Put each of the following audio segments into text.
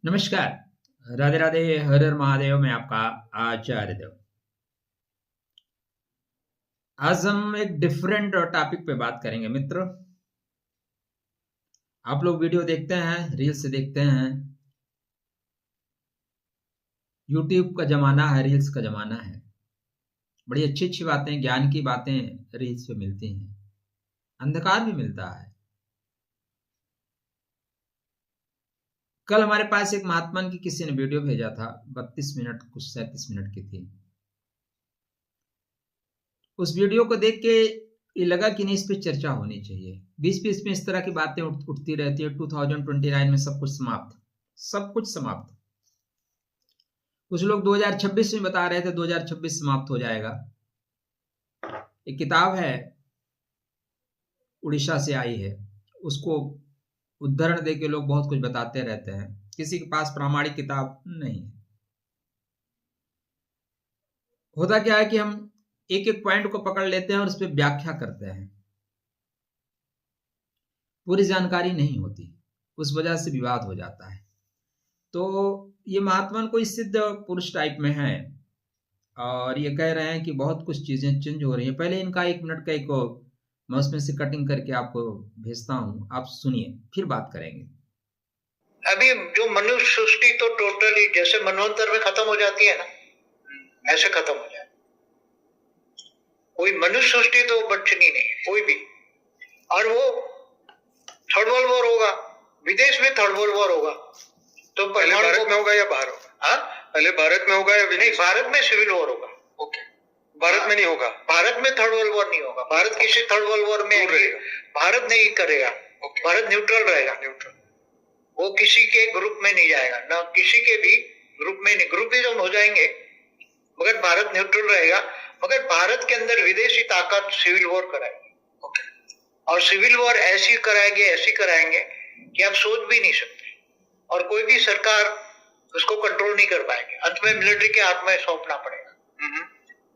नमस्कार। राधे राधे। हर हर महादेव। मैं आपका आचार्य देव। आज हम एक डिफरेंट टॉपिक पे बात करेंगे मित्रों। आप लोग वीडियो देखते हैं, रील्स देखते हैं। यूट्यूब का जमाना है, रील्स का जमाना है। बड़ी अच्छी अच्छी बातें, ज्ञान की बातें रील्स पे मिलती हैं। अंधकार भी मिलता है। कल हमारे पास एक महात्मा की किसी ने वीडियो भेजा था, 32 मिनट कुछ 37 मिनट की थी। उस वीडियो को देख के ये लगा कि नहीं, इस पे चर्चा होनी चाहिए। बीच बीच में इस तरह की बातें उठती रहती है। 2029 में सब कुछ समाप्त, सब कुछ समाप्त। कुछ लोग 2026 में बता रहे थे 2026 समाप्त हो जाएगा। एक किताब है, उड़ीसा से आई है, उसको उदाहरण दे के लोग बहुत कुछ बताते रहते हैं। किसी के पास प्रामाणिक किताब नहीं है। होता क्या है कि हम एक एक पॉइंट को पकड़ लेते हैं और उस पर व्याख्या करते हैं। पूरी जानकारी नहीं होती, उस वजह से विवाद हो जाता है। तो ये महात्मा कोई सिद्ध पुरुष टाइप में है और ये कह रहे हैं कि बहुत कुछ चीजें चेंज हो रही हैं। पहले इनका 1 मिनट का एक मैं उसमें से कटिंग करके आपको भेजता हूं, आप सुनिए, फिर बात करेंगे। अभी जो मनुष्य सृष्टि तो टोटली जैसे मनवंतर में खत्म हो जाती है ना, ऐसे खत्म हो जाए। कोई मनुष्य सृष्टि तो बचनी नहीं है कोई भी। और वो थर्ड वर्ल्ड वॉर होगा, विदेश में थर्ड वर्ल्ड वॉर होगा। तो पहले भारत में होगा या बाहर होगा? हाँ, पहले भारत में होगा या नहीं, भारत में सिविल वॉर होगा। ओके, भारत में नहीं होगा। भारत में थर्ड वर्ल्ड वॉर नहीं होगा। भारत किसी थर्ड वर्ल्ड वॉर में भारत नहीं करेगा। भारत न्यूट्रल रहेगा। न्यूट्रल, वो किसी के ग्रुप में नहीं जाएगा, ना किसी के भी ग्रुप में नहीं। ग्रुपिज्म हो जाएंगे मगर भारत न्यूट्रल रहेगा। मगर भारत के अंदर विदेशी ताकत सिविल वॉर कराएगी। और सिविल वॉर ऐसी कराएंगे कि आप सोच भी नहीं सकते। और कोई भी सरकार उसको कंट्रोल नहीं कर पाएगी। अंत में मिलिट्री के हाथ में सौंपना पड़ेगा।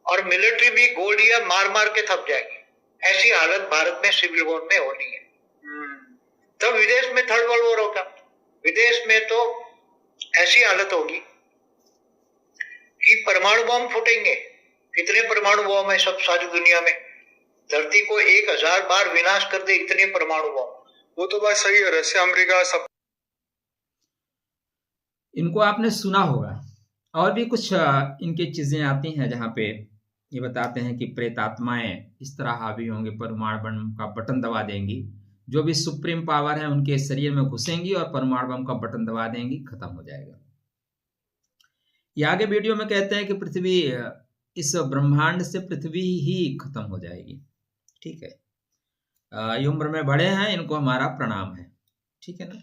और मिलिट्री भी गोलियां मार मार के थक जाएगी। ऐसी हालत भारत में सिविल वॉर में होनी है। तब विदेश में थर्ड वर्ल्ड वॉर होगा। विदेश में तो ऐसी हालत होगी कि परमाणु बम फूटेंगे। कितने परमाणु बम है सब सारी दुनिया में? धरती को 1000 बार विनाश कर दे इतने परमाणु बम। वो तो बात सही है, रशिया अमेरिका सब। इनको आपने सुना होगा। और भी कुछ इनकी चीजें आती हैं जहां पे ये बताते हैं कि प्रेतात्माएं इस तरह हावी होंगे, परमाणु बम का बटन दबा देंगी। जो भी सुप्रीम पावर है उनके शरीर में घुसेंगी और परमाणु बम का बटन दबा देंगी, खत्म हो जाएगा। ये आगे वीडियो में कहते हैं कि पृथ्वी, इस ब्रह्मांड से पृथ्वी ही खत्म हो जाएगी। ठीक है, ये उम्र में बड़े हैं, इनको हमारा प्रणाम है। ठीक है ना।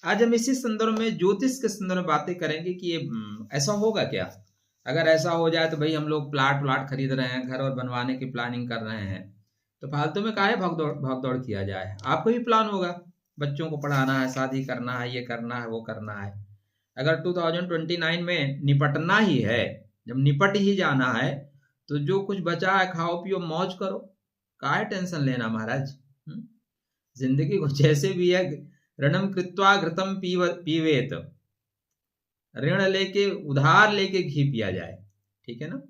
आज हम इसी संदर्भ में, ज्योतिष के संदर्भ में बातें करेंगे कि ये ऐसा होगा क्या। अगर ऐसा हो जाए तो भाई हम लोग प्लाट खरीद रहे हैं, घर और बनवाने की प्लानिंग कर रहे हैं, तो फालतू में काहे भाग दौड़ किया जाए। आपको भी प्लान होगा, बच्चों को पढ़ाना है, शादी करना है, ये करना है, वो करना है। अगर 2029 में निपटना ही है, जब निपट ही जाना है, तो जो कुछ बचा है खाओ पियो मौज करो। काहे टेंशन लेना महाराज। जिंदगी को जैसे भी है, ऋणम कृत्वा घृतम पीवेत, ऋण लेके उधार लेके घी पिया जाए। ठीक है ना,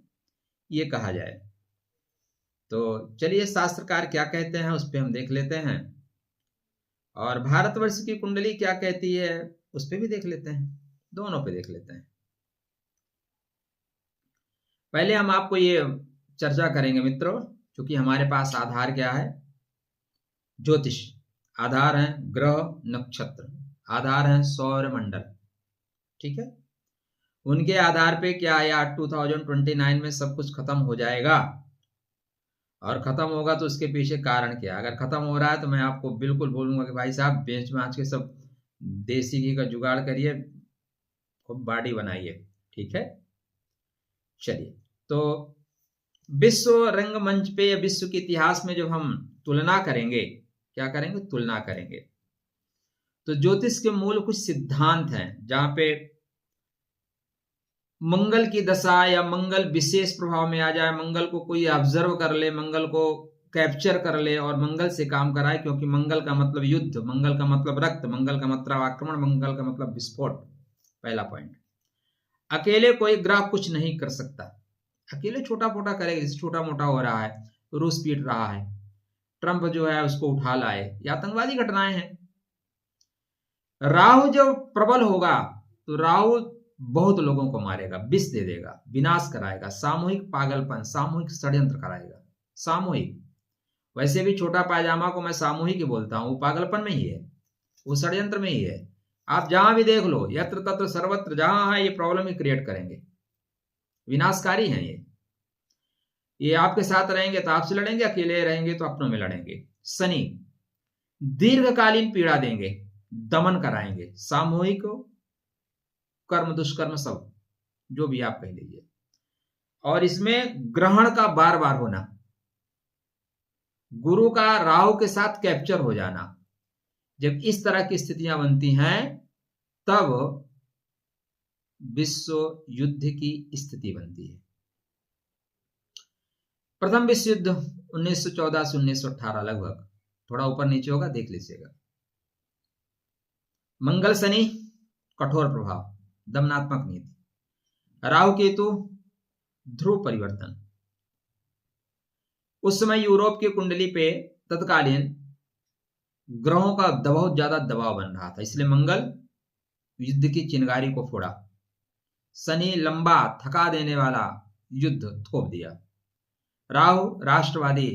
ये कहा जाए। तो चलिए शास्त्रकार क्या कहते हैं उस पर हम देख लेते हैं, और भारतवर्ष की कुंडली क्या कहती है उस पर भी देख लेते हैं। दोनों पे देख लेते हैं। पहले हम आपको ये चर्चा करेंगे मित्रों, क्योंकि हमारे पास आधार क्या है, ज्योतिष। आधार है ग्रह नक्षत्र, आधार है सौर मंडल। ठीक है, उनके आधार पे क्या है, 2029 में सब कुछ खत्म हो जाएगा। और खत्म होगा तो उसके पीछे कारण क्या। अगर खत्म हो रहा है तो मैं आपको बिल्कुल बोलूंगा कि भाई साहब बेंच माच के सब देसी घी का जुगाड़ करिए, खूब बॉडी बनाइए। ठीक है, चलिए। तो विश्व रंगमंच पे या विश्व के इतिहास में जब हम तुलना करेंगे, क्या करेंगे, तुलना करेंगे, तो ज्योतिष के मूल कुछ सिद्धांत हैं जहां पे मंगल की दशा या मंगल विशेष प्रभाव में आ जाए, मंगल को कोई ऑब्जर्व कर ले, मंगल को कैप्चर कर ले और मंगल से काम कराए। क्योंकि मंगल का मतलब युद्ध, मंगल का मतलब रक्त, मंगल का मतलब आक्रमण, मंगल का मतलब विस्फोट। पहला पॉइंट। अकेले कोई ग्रह कुछ नहीं कर सकता। अकेले छोटा मोटा करेगा, जैसे छोटा मोटा हो रहा है, रूस पीट रहा है, ट्रंप जो है उसको उठा लाए, या आतंकवादी घटनाएं हैं। राहु जब प्रबल होगा तो राहु बहुत लोगों को मारेगा, विष दे देगा, विनाश कराएगा, सामूहिक पागलपन, सामूहिक षड्यंत्र कराएगा। सामूहिक, वैसे भी छोटा पायजामा को मैं सामूहिक ही बोलता हूं, वो पागलपन में ही है, वो षड्यंत्र में ही है। आप जहां भी देख लो, यत्र तत्र सर्वत्र जहां है, ये प्रॉब्लम ही क्रिएट करेंगे, विनाशकारी हैं ये आपके साथ रहेंगे तो आपसे लड़ेंगे, अकेले रहेंगे तो अपनों में लड़ेंगे। शनि दीर्घकालीन पीड़ा देंगे, दमन कराएंगे, सामूहिक कर्म दुष्कर्म सब जो भी आप कह लीजिए। और इसमें ग्रहण का बार बार होना, गुरु का राहु के साथ कैप्चर हो जाना, जब इस तरह की स्थितियां बनती हैं तब विश्व युद्ध की स्थिति बनती है। प्रथम विश्व युद्ध 1914 से 1918 लगभग, थोड़ा ऊपर नीचे होगा, देख लीजिएगा। मंगल शनि कठोर प्रभाव, दमनात्मक नीति, राहु केतु ध्रुव परिवर्तन। उस समय यूरोप की कुंडली पे तत्कालीन ग्रहों का बहुत ज्यादा दबाव बन रहा था, इसलिए मंगल युद्ध की चिंगारी को फोड़ा। शनि लंबा थका देने वाला युद्ध थोप दिया। राहु राष्ट्रवादी,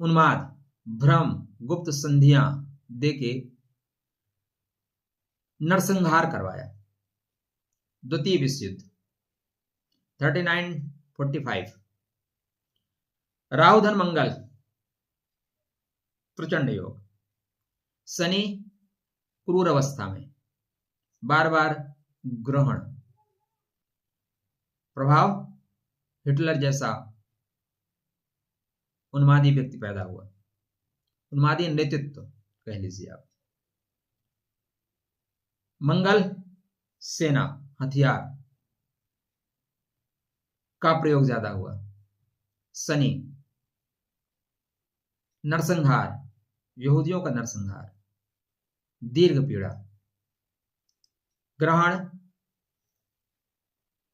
उन्माद, भ्रम, गुप्त संधियां देके नरसंहार करवाया। द्वितीय विश्व युद्ध 3945, राहु धन मंगल प्रचंड योग, शनि क्रूर अवस्था में, बार बार ग्रहण, प्रभाव हिटलर जैसा उन्मादी व्यक्ति पैदा हुआ, उन्मादी नेतृत्व कह लीजिए आप। मंगल सेना हथियार का प्रयोग ज्यादा हुआ। शनि नरसंहार, यहूदियों का नरसंहार, दीर्घ पीड़ा। ग्रहण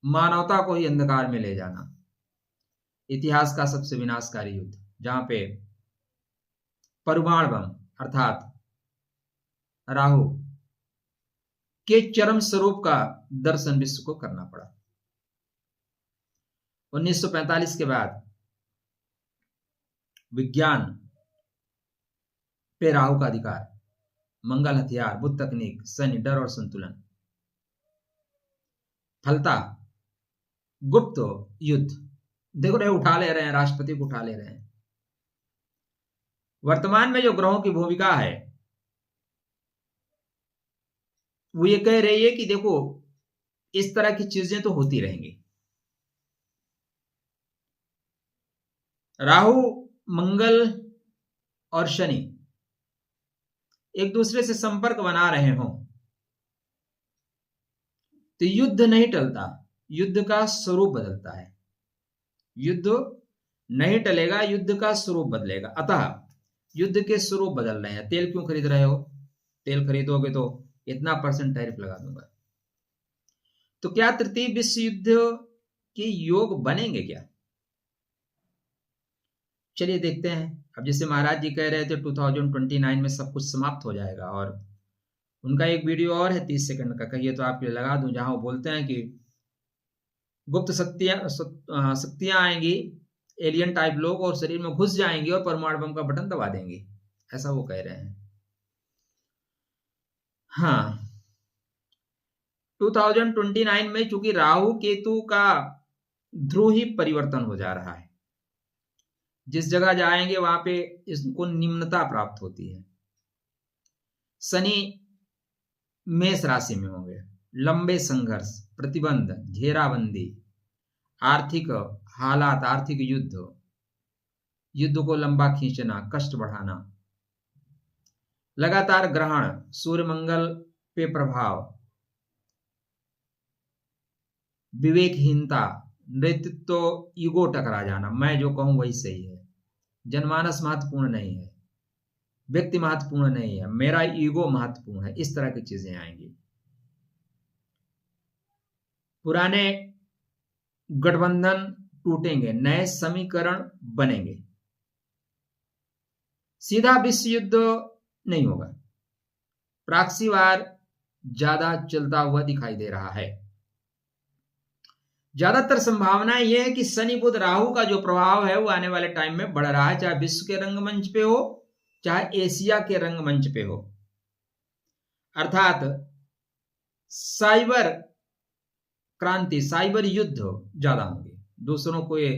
मानवता को ही अंधकार में ले जाना। इतिहास का सबसे विनाशकारी युद्ध, जहां पे परमाणु बम अर्थात राहु के चरम स्वरूप का दर्शन विश्व को करना पड़ा। 1945 के बाद विज्ञान पे राहु का अधिकार, मंगल हथियार, बुद्ध तकनीक, शनि डर और संतुलन। फलता गुप्त युद्ध, देखो रहे उठा ले रहे हैं, राष्ट्रपति को उठा ले रहे हैं। वर्तमान में जो ग्रहों की भूमिका है वो ये कह रही है कि देखो इस तरह की चीजें तो होती रहेंगी। राहु, मंगल और शनि एक दूसरे से संपर्क बना रहे हों तो युद्ध नहीं टलता, युद्ध का स्वरूप बदलता है। युद्ध नहीं टलेगा, युद्ध का स्वरूप बदलेगा। अतः युद्ध के स्वरूप बदल रहे हैं। तेल क्यों खरीद रहे हो? तेल खरीदोगे तो इतना % टैरिफ लगा दूंगा। तो क्या तृतीय विश्व युद्ध के योग बनेंगे क्या? चलिए देखते हैं। अब जैसे महाराज जी कह रहे थे 2029 में सब कुछ समाप्त हो जाएगा, और उनका एक वीडियो और है 30 सेकंड का, कहिए तो आपके लिए लगा दूं, जहां वो बोलते हैं कि गुप्त शक्तियां आएंगी, एलियन टाइप लोग, और शरीर में घुस जाएंगी और परमाणु बम का बटन दबा देंगी, ऐसा वो कह रहे हैं। हाँ, 2029 में चूंकि राहु केतु का ध्रुव ही परिवर्तन हो जा रहा है, जिस जगह जाएंगे वहां पे इसको निम्नता प्राप्त होती है। शनि मेष राशि में होंगे, लंबे संघर्ष, प्रतिबंध, घेराबंदी, आर्थिक हालात, आर्थिक युद्ध को लंबा खींचना, कष्ट बढ़ाना, लगातार ग्रहण, सूर्य मंगल पे प्रभाव, विवेकहीनता, नेतृत्व, ईगो टकरा जाना, मैं जो कहूं वही सही है, जनमानस महत्वपूर्ण नहीं है, व्यक्ति महत्वपूर्ण नहीं है, मेरा ईगो महत्वपूर्ण है, इस तरह की चीजें आएंगी। पुराने गठबंधन टूटेंगे, नए समीकरण बनेंगे, सीधा विश्व युद्ध नहीं होगा, प्रॉक्सी वार ज्यादा चलता हुआ दिखाई दे रहा है। ज्यादातर संभावना यह है कि शनि बुध राहु का जो प्रभाव है वो आने वाले टाइम में बढ़ रहा है, चाहे विश्व के रंगमंच पे हो चाहे एशिया के रंगमंच पे हो। अर्थात साइबर क्रांति, साइबर युद्ध ज्यादा होंगे, दूसरों को ये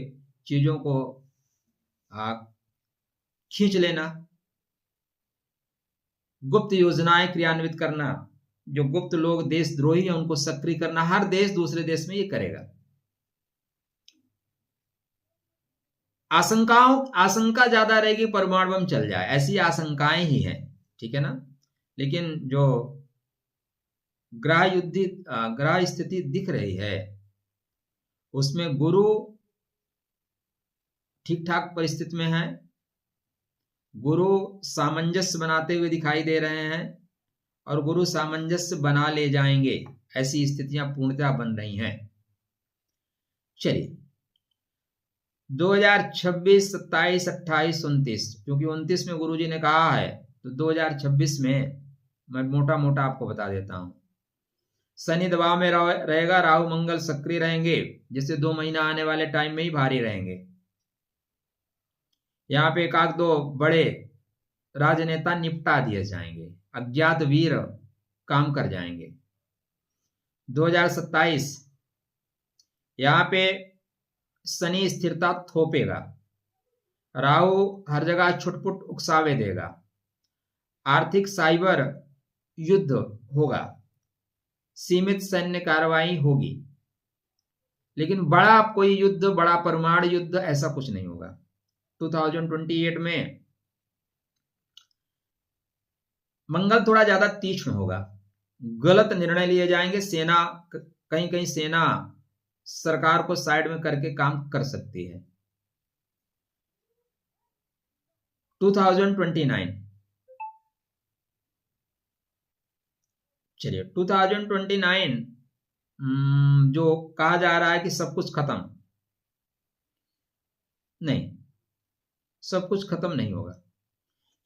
चीजों को खींच लेना, गुप्त योजनाएं क्रियान्वित करना, जो गुप्त लोग देशद्रोही हैं उनको सक्रिय करना, हर देश दूसरे देश में ये करेगा। आशंका ज्यादा रहेगी परमाणु बम चल जाए, ऐसी आशंकाएं ही हैं, ठीक है ना। लेकिन जो ग्रह स्थिति दिख रही है उसमें गुरु ठीक ठाक परिस्थिति में है, गुरु सामंजस्य बनाते हुए दिखाई दे रहे हैं और गुरु सामंजस्य बना ले जाएंगे, ऐसी स्थितियां पूर्णतः बन रही हैं। चलिए 2026, 27, 28, 29, क्योंकि 29 में गुरुजी ने कहा है तो 2026 में मैं मोटा मोटा आपको बता देता हूं। शनि दबाव में रहेगा, राहु मंगल सक्रिय रहेंगे, जिससे 2 महीना आने वाले टाइम में ही भारी रहेंगे। यहाँ पे 1-2 बड़े राजनेता निपटा दिए जाएंगे, अज्ञात वीर काम कर जाएंगे। 2027 यहाँ पे शनि स्थिरता थोपेगा, राहु हर जगह छुटपुट उकसावे देगा, आर्थिक साइबर युद्ध होगा, सीमित सैन्य कार्रवाई होगी, लेकिन बड़ा कोई युद्ध, बड़ा परमाणु युद्ध ऐसा कुछ नहीं होगा। 2028 में मंगल थोड़ा ज्यादा तीक्ष्ण होगा, गलत निर्णय लिए जाएंगे, सेना कहीं सेना सरकार को साइड में करके काम कर सकती है। 2029 चलिए 2029 जो कहा जा रहा है कि सब कुछ खत्म, नहीं, सब कुछ खत्म नहीं होगा।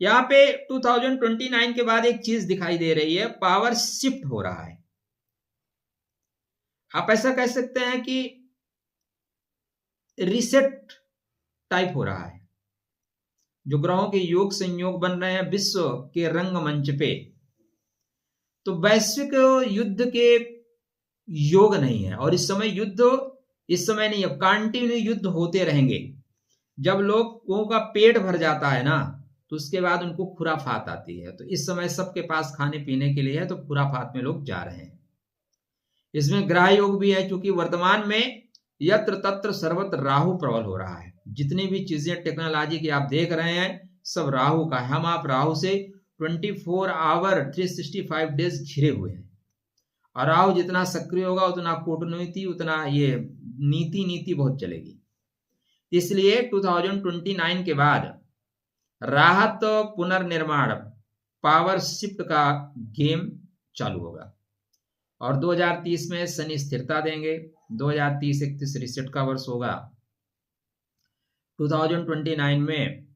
यहां पे 2029 के बाद एक चीज दिखाई दे रही है, पावर शिफ्ट हो रहा है। आप ऐसा कह सकते हैं कि रीसेट टाइप हो रहा है। जो ग्रहों के योग संयोग बन रहे हैं विश्व के रंगमंच पे, तो वैश्विक युद्ध के योग नहीं है, और इस समय नहीं, अब कंटिन्यू युद्ध होते रहेंगे। जब लोगों का पेट भर जाता है ना, तो उसके बाद उनको खुराफात आती है। तो इस समय सबके पास खाने पीने के लिए है, तो खुराफात में लोग जा रहे हैं। इसमें ग्रह योग भी है, क्योंकि वर्तमान में यत्र तत्र सर्वत्र राहु प्रबल हो रहा है। जितनी भी चीजें टेक्नोलॉजी की आप देख रहे हैं सब राहु का है। हम आप राहु से 24 आवर 365 डेज घिरे हुए हैं, और राहु जितना सक्रिय होगा उतना कूटनीति, उतना ये नीति बहुत चलेगी। इसलिए 2029 के बाद राहत, पुनर्निर्माण, पावर शिफ्ट का गेम चालू होगा, और 2030 में शनि स्थिरता देंगे। 2030-31 रिसेट का वर्ष होगा। 2029 में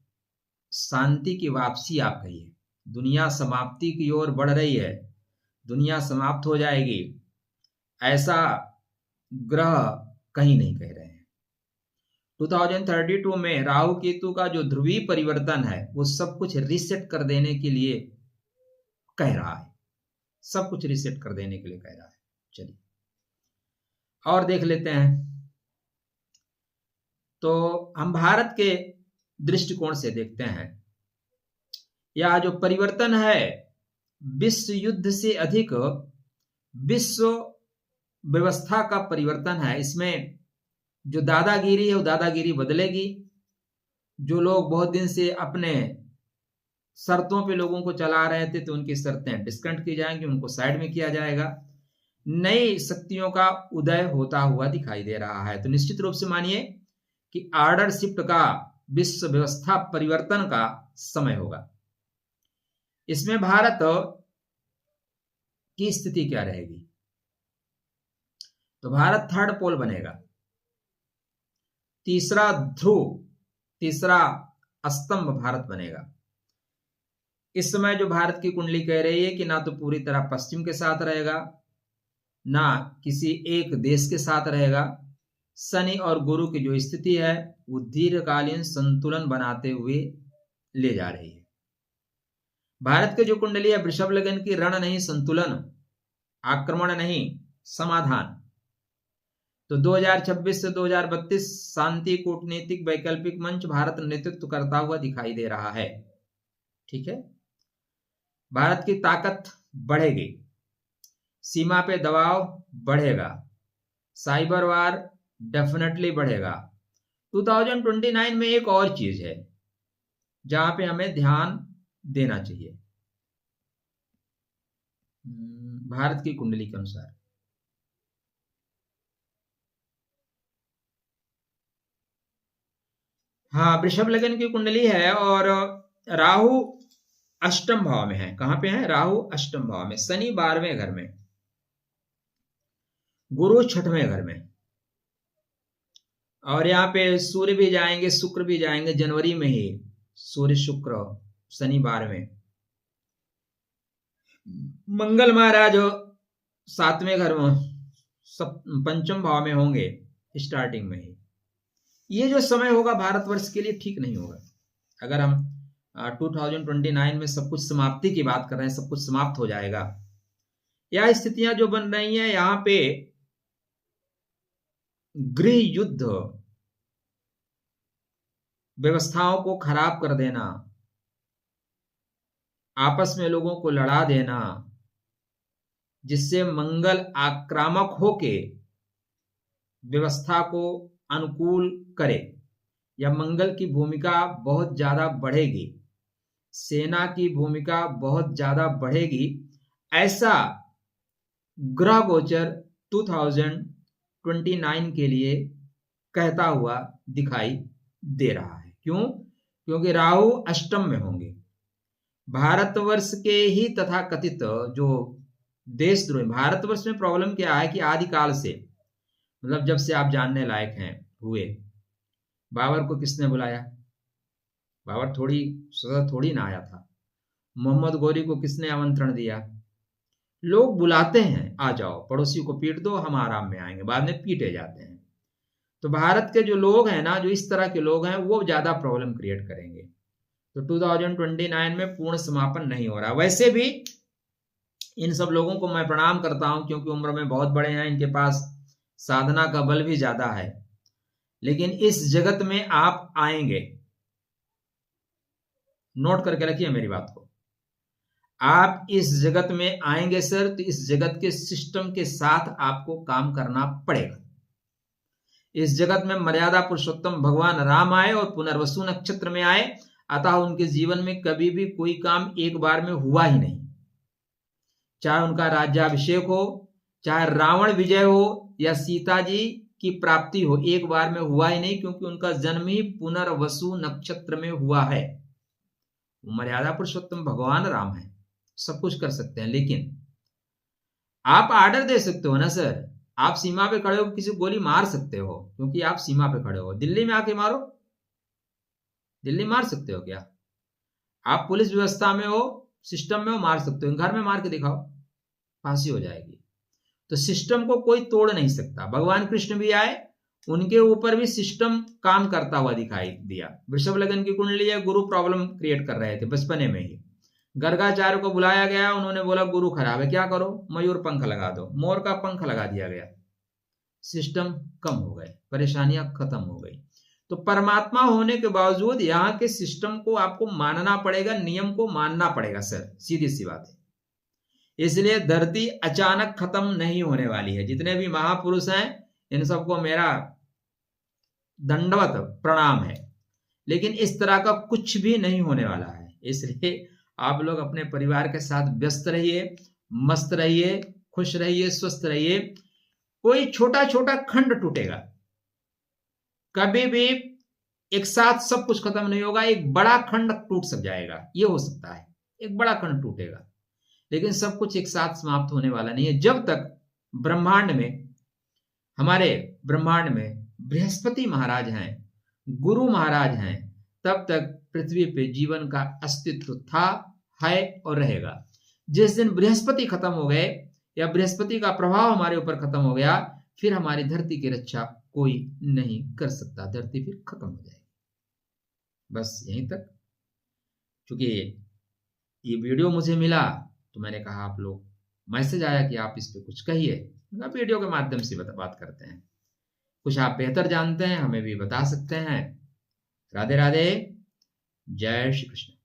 शांति की वापसी आप कहिए, दुनिया समाप्ति की ओर बढ़ रही है, दुनिया समाप्त हो जाएगी, ऐसा ग्रह कहीं नहीं कह रहे हैं। 2032 में राहु केतु का जो ध्रुवीय परिवर्तन है वो सब कुछ रीसेट कर देने के लिए कह रहा है, सब कुछ रीसेट कर देने के लिए कह रहा है। चलिए और देख लेते हैं। तो हम भारत के दृष्टिकोण से देखते हैं, यह जो परिवर्तन है विश्व युद्ध से अधिक विश्व व्यवस्था का परिवर्तन है। इसमें जो दादागिरी है वो दादागिरी बदलेगी। जो लोग बहुत दिन से अपने शर्तों पे लोगों को चला रहे थे, तो उनकी शर्तें डिस्काउंट की जाएंगी, उनको साइड में किया जाएगा। नई शक्तियों का उदय होता हुआ दिखाई दे रहा है। तो निश्चित रूप से मानिए कि ऑर्डर शिफ्ट का, विश्व व्यवस्था परिवर्तन का समय होगा। इसमें भारत की स्थिति क्या रहेगी? तो भारत थर्ड पोल बनेगा, तीसरा ध्रुव, तीसरा स्तंभ भारत बनेगा। इस समय जो भारत की कुंडली कह रही है कि ना तो पूरी तरह पश्चिम के साथ रहेगा, ना किसी एक देश के साथ रहेगा। शनि और गुरु की जो स्थिति है वो दीर्घकालीन संतुलन बनाते हुए ले जा रही है। भारत की जो कुंडली है वृषभ लग्न की, रण नहीं संतुलन, आक्रमण नहीं समाधान। तो 2026 से 2032 शांति, कूटनीतिक, वैकल्पिक मंच भारत नेतृत्व करता हुआ दिखाई दे रहा है। ठीक है, भारत की ताकत बढ़ेगी, सीमा पे दबाव बढ़ेगा, साइबर वार डेफिनेटली बढ़ेगा। 2029 में एक और चीज है जहां पे हमें ध्यान देना चाहिए भारत की कुंडली के अनुसार। हाँ, वृषभ लग्न की कुंडली है और राहु अष्टम भाव में है। कहां पे है? राहु अष्टम भाव में, शनि 12वें घर में, गुरु 6वें घर में, और यहाँ पे सूर्य भी जाएंगे, शुक्र भी जाएंगे जनवरी में ही। सूर्य शुक्र शनि 12वें, मंगल महाराज 7वें घर में, पंचम भाव में होंगे स्टार्टिंग में ही। ये जो समय होगा भारतवर्ष के लिए ठीक नहीं होगा। अगर हम 2029 में सब कुछ समाप्ति की बात कर रहे हैं, सब कुछ समाप्त हो जाएगा। यह स्थितियां जो बन रही हैं यहाँ पे, गृह युद्ध, व्यवस्थाओं को खराब कर देना, आपस में लोगों को लड़ा देना, जिससे मंगल आक्रामक होके व्यवस्था को अनुकूल करे, या मंगल की भूमिका बहुत ज्यादा बढ़ेगी, सेना की भूमिका बहुत ज्यादा बढ़ेगी, ऐसा ग्रह गोचर 2029 के लिए कहता हुआ दिखाई दे रहा है। क्यों? क्योंकि राहु अष्टम में होंगे। भारतवर्ष के ही तथाकथित जो देशद्रोही, भारतवर्ष में प्रॉब्लम क्या है कि आदिकाल से, मतलब जब से आप जानने लायक हैं हुए, बाबर को किसने बुलाया? बाबर थोड़ी ना आया था। मोहम्मद गोरी को किसने आमंत्रण दिया? लोग बुलाते हैं, आ जाओ, पड़ोसी को पीट दो, हम आराम में आएंगे, बाद में पीटे जाते हैं। तो भारत के जो लोग हैं ना, जो इस तरह के लोग हैं, वो ज्यादा प्रॉब्लम क्रिएट करेंगे। तो 2029 में पूर्ण समापन नहीं हो रहा। वैसे भी इन सब लोगों को मैं प्रणाम करता हूं, क्योंकि उम्र में बहुत बड़े हैं, इनके पास साधना का बल भी ज्यादा है। लेकिन इस जगत में आप आएंगे, नोट करके रखिए मेरी बात को, आप इस जगत में आएंगे सर, तो इस जगत के सिस्टम के साथ आपको काम करना पड़ेगा। इस जगत में मर्यादा पुरुषोत्तम भगवान राम आए और पुनर्वसु नक्षत्र में आए, अतः उनके जीवन में कभी भी कोई काम एक बार में हुआ ही नहीं। चाहे उनका राज्याभिषेक हो, चाहे रावण विजय हो, या सीता जी की प्राप्ति हो, एक बार में हुआ ही नहीं, क्योंकि उनका जन्म ही पुनर्वसु नक्षत्र में हुआ है। वो मर्यादा पुरुषोत्तम भगवान राम है, सब कुछ कर सकते हैं। लेकिन आप आर्डर दे सकते हो ना सर, आप सीमा पे खड़े हो, किसी को गोली मार सकते हो, क्योंकि आप सीमा पे खड़े हो। दिल्ली में आके मारो, दिल्ली मार सकते हो क्या? आप पुलिस व्यवस्था में हो, सिस्टम में हो, मार सकते हो। घर में मार के दिखाओ, फांसी हो जाएगी। तो सिस्टम को कोई तोड़ नहीं सकता। भगवान कृष्ण भी आए, उनके ऊपर भी सिस्टम काम करता हुआ दिखाई दिया। वृषभ लग्न की कुंडली है, गुरु प्रॉब्लम क्रिएट कर रहे थे बचपने में ही। गर्गाचार्य को बुलाया गया, उन्होंने बोला गुरु खराब है, क्या करो? मयूर पंख लगा दो, मोर का पंख लगा दिया गया। सिस्टम कम हो गए, परेशानियां खत्म हो गई। तो परमात्मा होने के बावजूद यहाँ के सिस्टम को आपको मानना पड़ेगा, नियम को मानना पड़ेगा सर, सीधी सी बात है। इसलिए धरती अचानक खत्म नहीं होने वाली है। जितने भी महापुरुष हैं, इन सबको मेरा दंडवत प्रणाम है, लेकिन इस तरह का कुछ भी नहीं होने वाला है। इसलिए आप लोग अपने परिवार के साथ व्यस्त रहिए, मस्त रहिए, खुश रहिए, स्वस्थ रहिए। कोई छोटा छोटा खंड टूटेगा, कभी भी एक साथ सब कुछ खत्म नहीं होगा। एक बड़ा खंड टूट सक जाएगा, ये हो सकता है। एक बड़ा कण टूटेगा, लेकिन सब कुछ एक साथ समाप्त होने वाला नहीं है। जब तक ब्रह्मांड में, हमारे ब्रह्मांड में बृहस्पति महाराज हैं, गुरु महाराज हैं, तब तक पृथ्वी पे जीवन का अस्तित्व था, है और रहेगा। जिस दिन बृहस्पति खत्म हो गए या बृहस्पति का प्रभाव हमारे ऊपर खत्म हो गया, फिर हमारी धरती की रक्षा कोई नहीं कर सकता, धरती फिर खत्म हो जाएगी। बस यहीं तक। क्योंकि ये वीडियो मुझे मिला तो मैंने कहा, आप लोग मैसेज आया कि आप इस पे कुछ कहिए, वीडियो के माध्यम से बात करते हैं। कुछ आप बेहतर जानते हैं, हमें भी बता सकते हैं। राधे राधे, जय श्री कृष्ण।